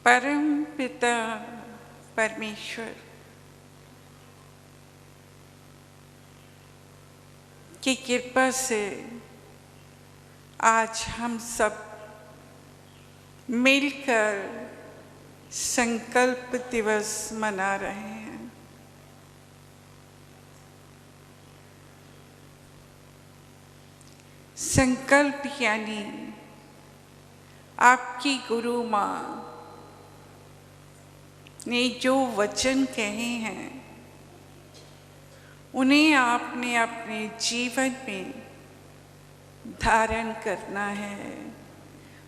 परम पिता परमेश्वर की कृपा से आज हम सब मिलकर संकल्प दिवस मना रहे हैं। संकल्प यानी आपकी गुरु माँ ने जो वचन कहे हैं उन्हें आपने अपने जीवन में धारण करना है,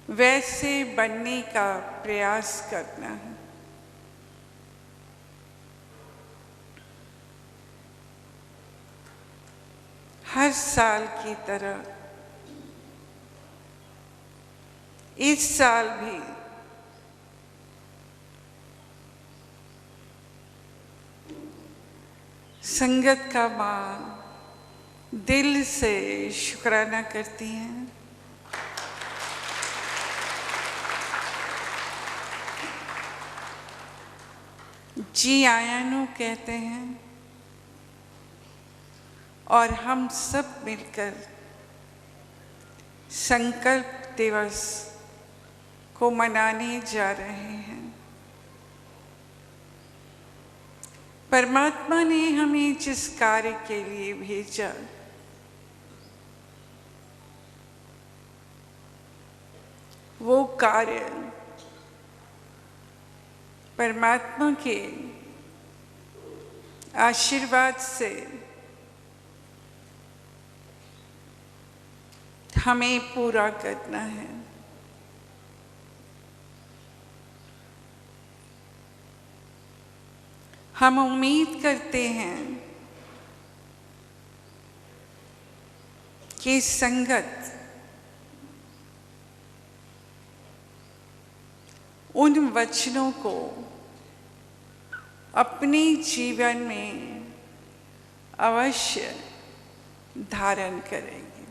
वैसे बनने का प्रयास करना है। हर साल की तरह इस साल भी संगत का माँ दिल से शुक्राना करती हैं। जी आयानु कहते हैं और हम सब मिलकर संकल्प दिवस को मनाने जा रहे हैं। परमात्मा ने हमें जिस कार्य के लिए भेजा वो कार्य परमात्मा के आशीर्वाद से हमें पूरा करना है। हम उम्मीद करते हैं कि संगत उन वचनों को अपने जीवन में अवश्य धारण करेंगे।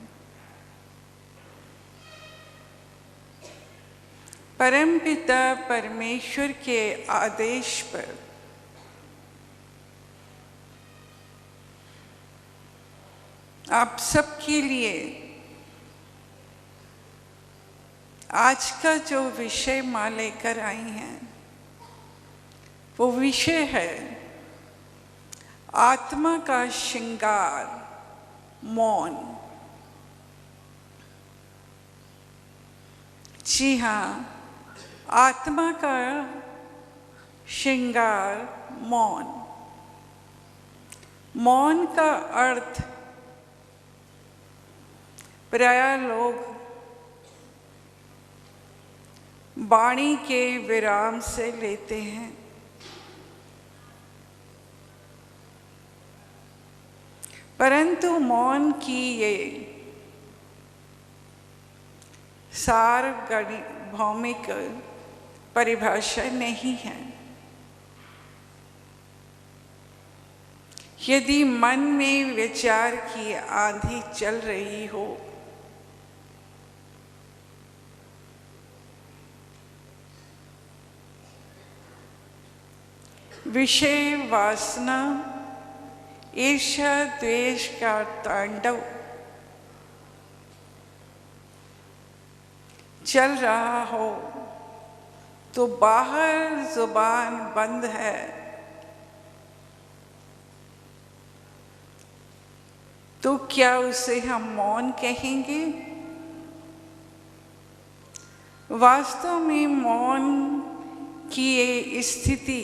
परमपिता परमेश्वर के आदेश पर आप सबके लिए आज का जो विषय माँ लेकर आई हैं वो विषय है आत्मा का श्रृंगार, मौन। जी हाँ, आत्मा का श्रृंगार, मौन। मौन का अर्थ प्रायः लोग वाणी के विराम से लेते हैं, परंतु मौन की ये सार्वभौमिक परिभाषा नहीं है। यदि मन में विचार की आंधी चल रही हो विषय वासना, ईर्ष्या, द्वेष का तांडव चल रहा हो तो बाहर जुबान बंद है तो क्या उसे हम मौन कहेंगे? वास्तव में मौन की ये स्थिति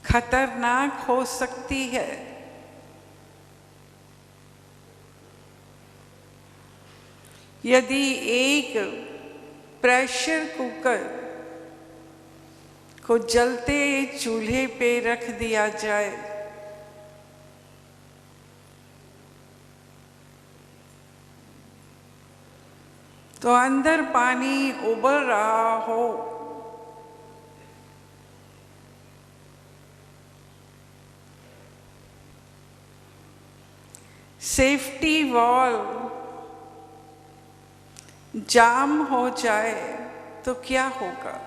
खतरनाक हो सकती है। यदि एक प्रेशर कुकर को जलते चूल्हे पे रख दिया जाए तो अंदर पानी उबल रहा हो सेफ्टी वॉल्व जाम हो जाए तो क्या होगा?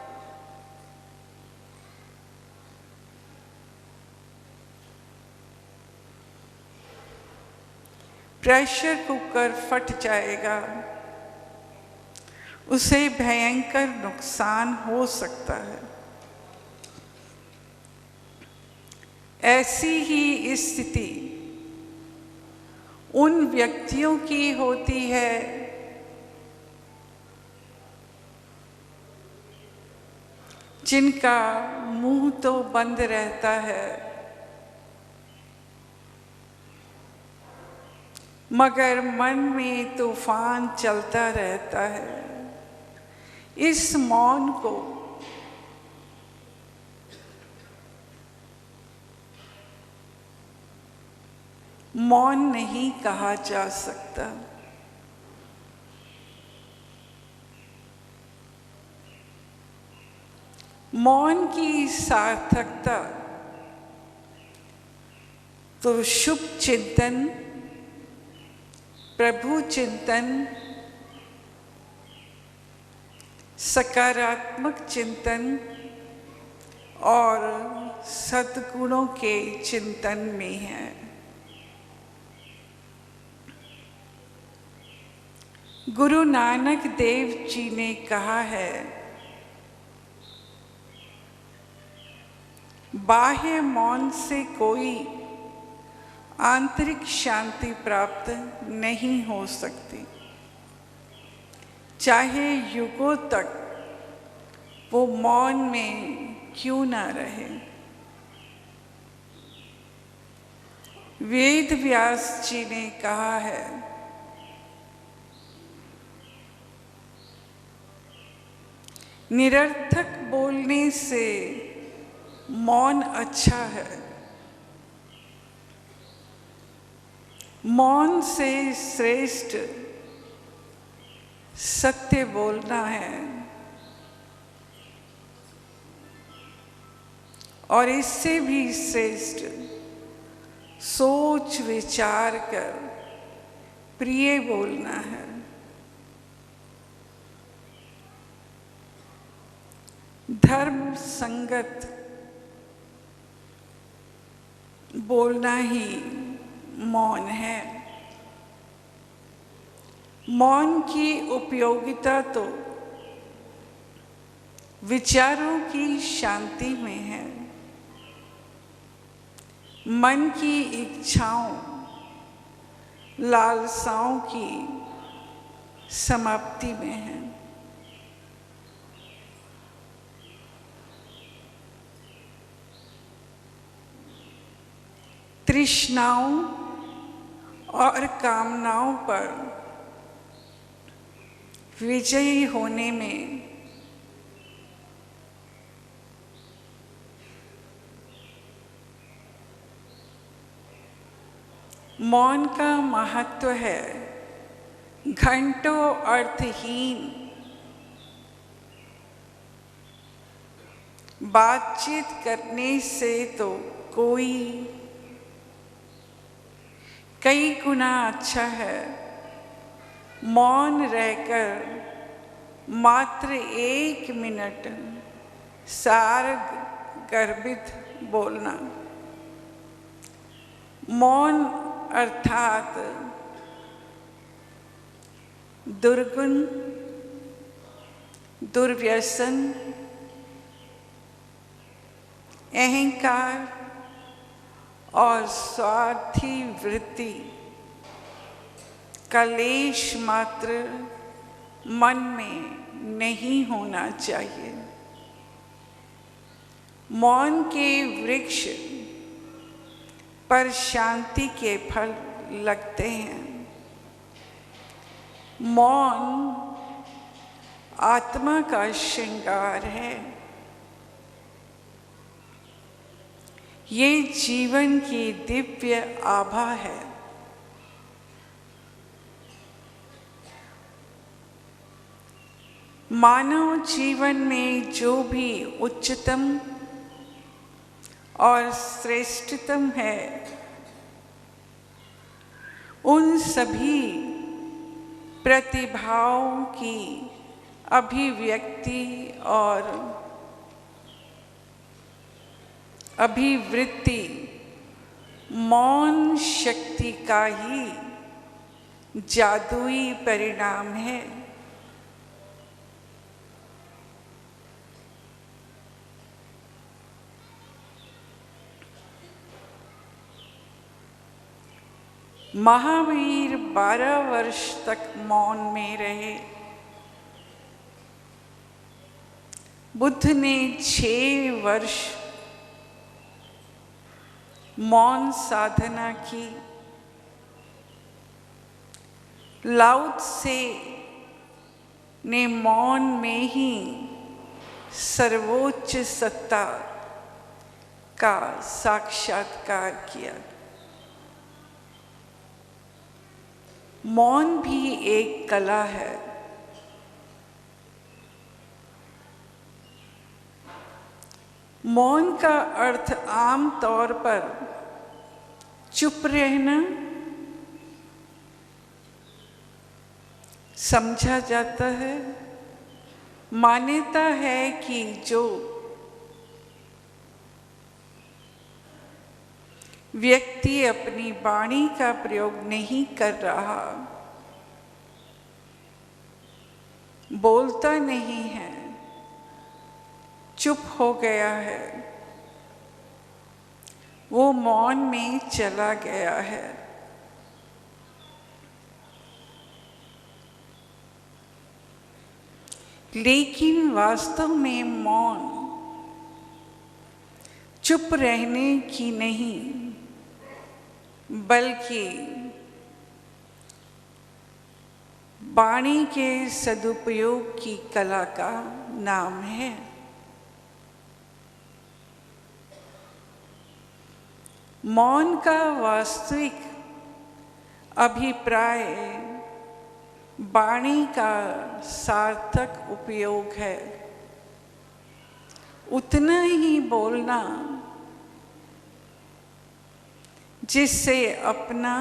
प्रेशर कुकर फट जाएगा, उसे भयंकर नुकसान हो सकता है। ऐसी ही स्थिति उन व्यक्तियों की होती है जिनका मुंह तो बंद रहता है मगर मन में तूफान चलता रहता है। इस मौन को मौन नहीं कहा जा सकता। मौन की सार्थकता तो शुभ चिंतन, प्रभु चिंतन, सकारात्मक चिंतन और सद्गुणों के चिंतन में है। गुरु नानक देव जी ने कहा है, बाह्य मौन से कोई आंतरिक शांति प्राप्त नहीं हो सकती, चाहे युगों तक वो मौन में क्यों ना रहे। वेद व्यास जी ने कहा है, निरर्थक बोलने से मौन अच्छा है। मौन से श्रेष्ठ सत्य बोलना है और इससे भी श्रेष्ठ सोच विचार कर प्रिय बोलना है। धर्म संगत बोलना ही मौन है। मौन की उपयोगिता तो विचारों की शांति में है, मन की इच्छाओं लालसाओं की समाप्ति में है। तृष्णाओं और कामनाओं पर विजयी होने में मौन का महत्व है। घंटों अर्थहीन बातचीत करने से तो कोई कई गुना अच्छा है मौन रहकर मात्र 1 मिनट सार गर्भित बोलना। मौन अर्थात दुर्गुण, दुर्व्यसन, अहंकार और स्वार्थी वृत्ति कलेश मात्र मन में नहीं होना चाहिए। मौन के वृक्ष पर शांति के फल लगते हैं। मौन आत्मा का श्रृंगार है। ये जीवन की दिव्य आभा है। मानव जीवन में जो भी उच्चतम और श्रेष्ठतम है, उन सभी प्रतिभाओं की अभिव्यक्ति और अभिवृत्ति मौन शक्ति का ही जादुई परिणाम है। महावीर 12 वर्ष तक मौन में रहे। बुद्ध ने 6 वर्ष मौन साधना की। लाओ त्से ने मौन में ही सर्वोच्च सत्ता का साक्षात्कार किया। मौन भी एक कला है। मौन का अर्थ आम तौर पर चुप रहना समझा जाता है। मान्यता है कि जो व्यक्ति अपनी वाणी का प्रयोग नहीं कर रहा, बोलता नहीं है, चुप हो गया है, वो मौन में चला गया है। लेकिन वास्तव में मौन चुप रहने की नहीं, बल्कि वाणी के सदुपयोग की कला का नाम है। मौन का वास्तविक अभिप्राय वाणी का सार्थक उपयोग है। उतना ही बोलना जिससे अपना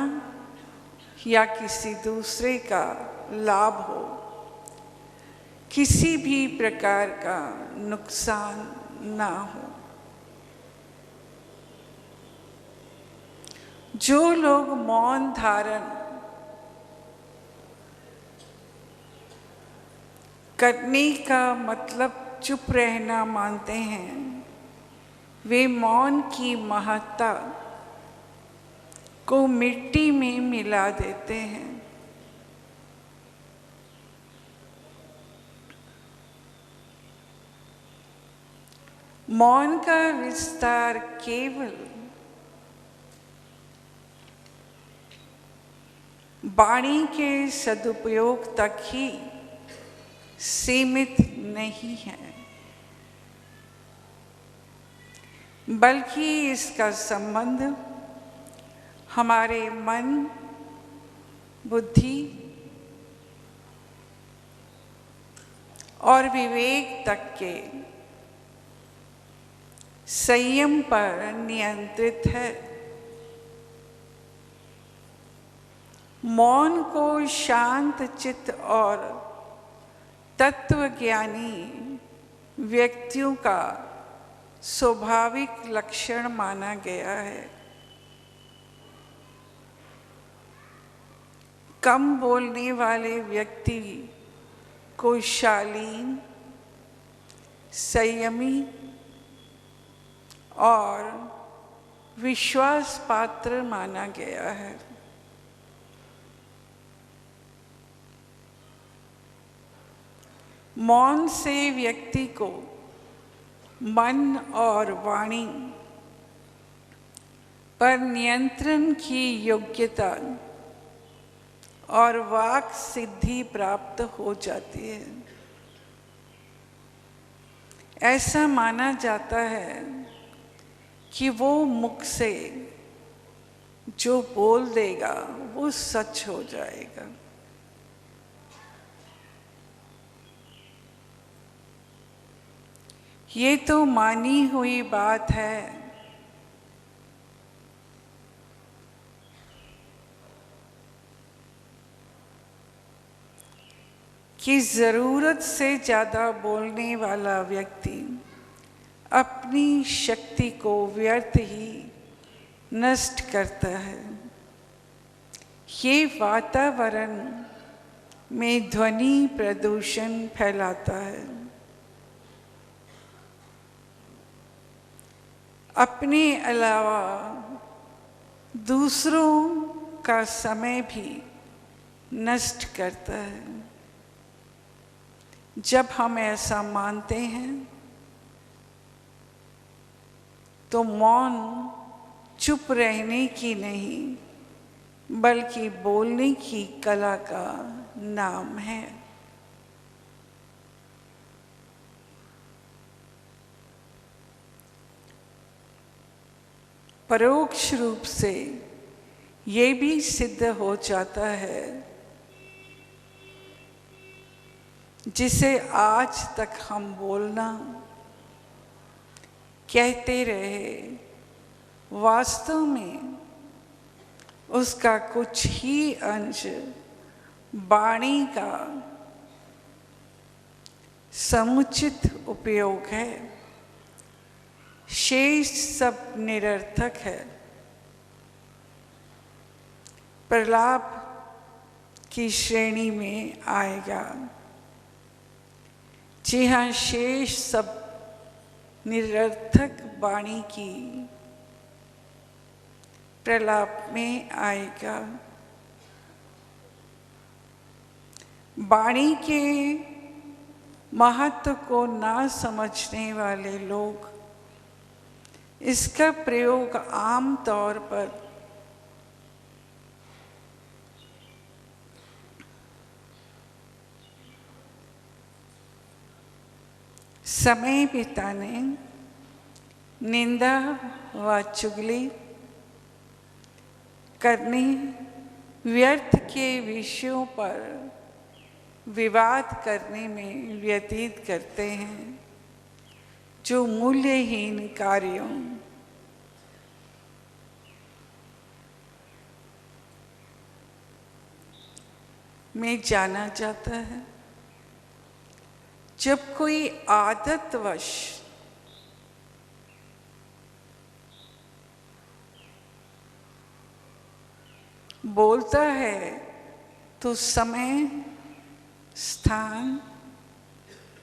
या किसी दूसरे का लाभ हो, किसी भी प्रकार का नुकसान ना हो। जो लोग मौन धारण करने का मतलब चुप रहना मानते हैं, वे मौन की महत्ता को मिट्टी में मिला देते हैं। मौन का विस्तार केवल वाणी के सदुपयोग तक ही सीमित नहीं है, बल्कि इसका संबंध हमारे मन, बुद्धि और विवेक तक के संयम पर नियंत्रित है। मौन को शांत चित्त और तत्वज्ञानी व्यक्तियों का स्वाभाविक लक्षण माना गया है। कम बोलने वाले व्यक्ति को शालीन, संयमी और विश्वास पात्र माना गया है। मौन से व्यक्ति को मन और वाणी पर नियंत्रण की योग्यता और वाक सिद्धि प्राप्त हो जाती है। ऐसा माना जाता है कि वो मुख से जो बोल देगा वो सच हो जाएगा। ये तो मानी हुई बात है, कि ज़रूरत से ज़्यादा बोलने वाला व्यक्ति अपनी शक्ति को व्यर्थ ही नष्ट करता है। ये वातावरण में ध्वनि प्रदूषण फैलाता है। अपने अलावा दूसरों का समय भी नष्ट करता है। जब हम ऐसा मानते हैं तो मौन चुप रहने की नहीं बल्कि बोलने की कला का नाम है। परोक्ष रूप से ये भी सिद्ध हो जाता है, जिसे आज तक हम बोलना कहते रहे, वास्तव में उसका कुछ ही अंश वाणी का समुचित उपयोग है। शेष सब निरर्थक है। प्रलाप की श्रेणी में आएगा। जी हाँ, शेष सब निरर्थक वाणी की प्रलाप में आएगा। वाणी के महत्व को ना समझने वाले लोग इसका प्रयोग आम तौर पर समय बिताने, निंदा व चुगली करने, व्यर्थ के विषयों पर विवाद करने में व्यतीत करते हैं, जो मूल्यहीन कार्यों में जाना जाता है। जब कोई आदतवश बोलता है तो समय, स्थान,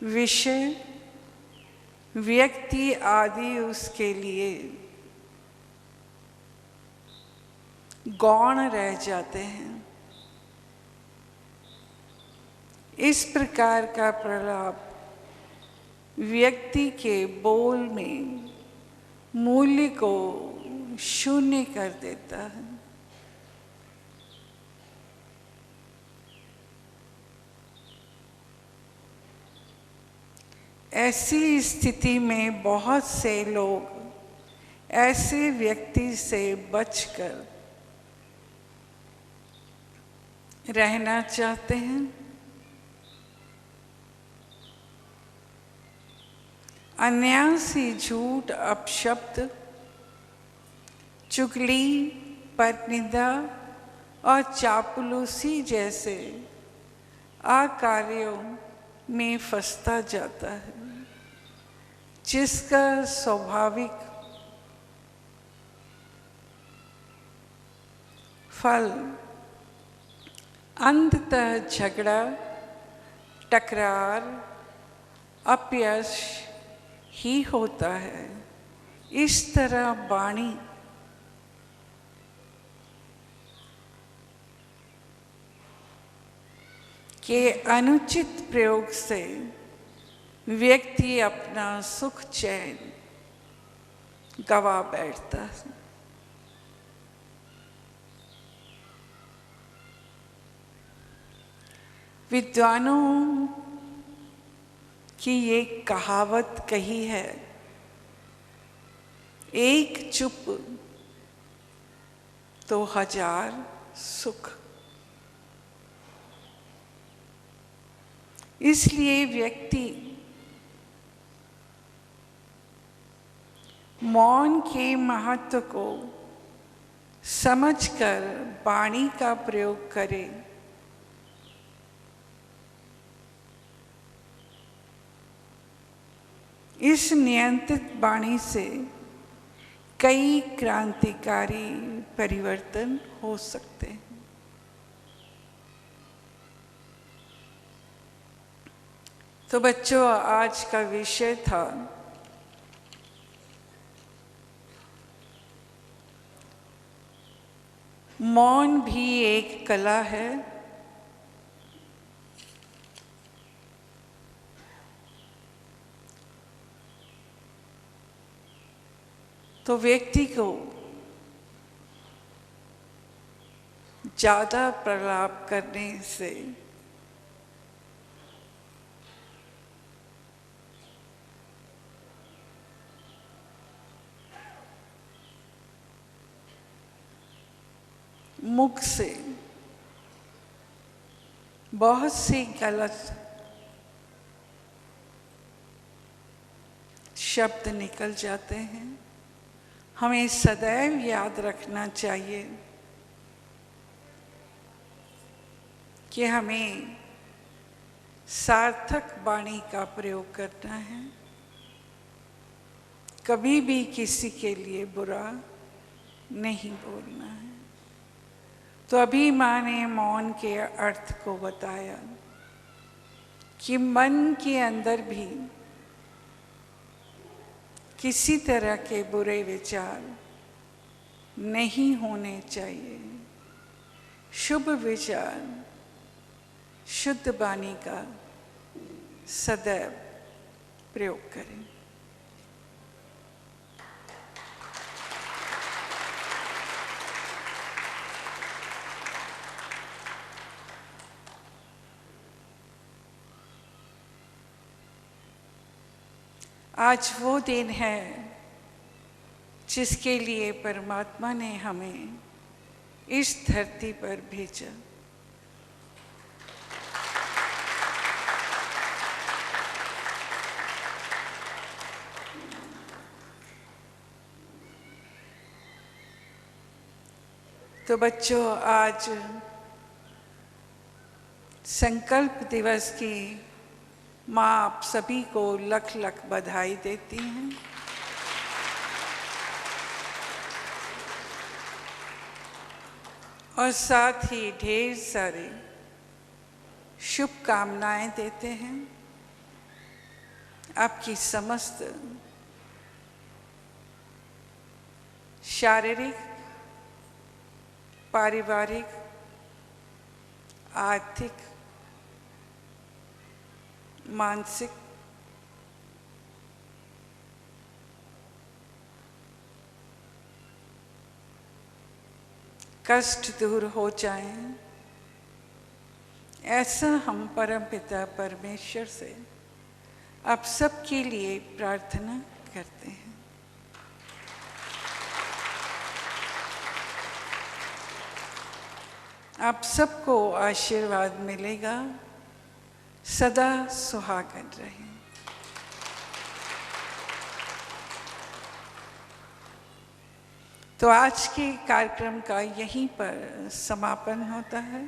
विषय, व्यक्ति आदि उसके लिए गौण रह जाते हैं। इस प्रकार का प्रलाप व्यक्ति के बोल में मूल्य को शून्य कर देता है। ऐसी स्थिति में बहुत से लोग ऐसे व्यक्ति से बचकर रहना चाहते हैं। अन्यासी झूठ, अपशब्द, चुगली, परनिंदा और चापलूसी जैसे अकार्यों में फंसता जाता है, जिसका स्वाभाविक फल अंततः झगड़ा, टकरार, अपयश ही होता है। इस तरह वाणी के अनुचित प्रयोग से व्यक्ति अपना सुख चैन गवा बैठता है। विद्वानों की ये कहावत कही है, एक चुप तो हजार सुख। इसलिए व्यक्ति मौन के महत्व को समझकर वाणी का प्रयोग करे इस नियंत्रित वाणी से कई क्रांतिकारी परिवर्तन हो सकते हैं। तो बच्चों, आज का विषय था मौन भी एक कला है। तो व्यक्ति को ज़्यादा प्रलाप करने से मुख से बहुत सी गलत शब्द निकल जाते हैं। हमें सदैव याद रखना चाहिए कि हमें सार्थक वाणी का प्रयोग करना है। कभी भी किसी के लिए बुरा नहीं बोलना है। तो अभी माँ ने मौन के अर्थ को बताया कि मन के अंदर भी किसी तरह के बुरे विचार नहीं होने चाहिए। शुभ विचार, शुद्ध वाणी का सदैव प्रयोग करें। आज वो दिन है जिसके लिए परमात्मा ने हमें इस धरती पर भेजा। तो बच्चों, आज संकल्प दिवस की माँ आप सभी को लख लख बधाई देती हैं। और साथ ही ढेर सारी शुभकामनाएं देते हैं। आपकी समस्त शारीरिक, पारिवारिक, आर्थिक, मानसिक कष्ट दूर हो जाएं, ऐसा हम परमपिता परमेश्वर से आप सबके लिए प्रार्थना करते हैं। आप सबको आशीर्वाद मिलेगा। सदा सुहागन रहें। तो आज के कार्यक्रम का यहीं पर समापन होता है।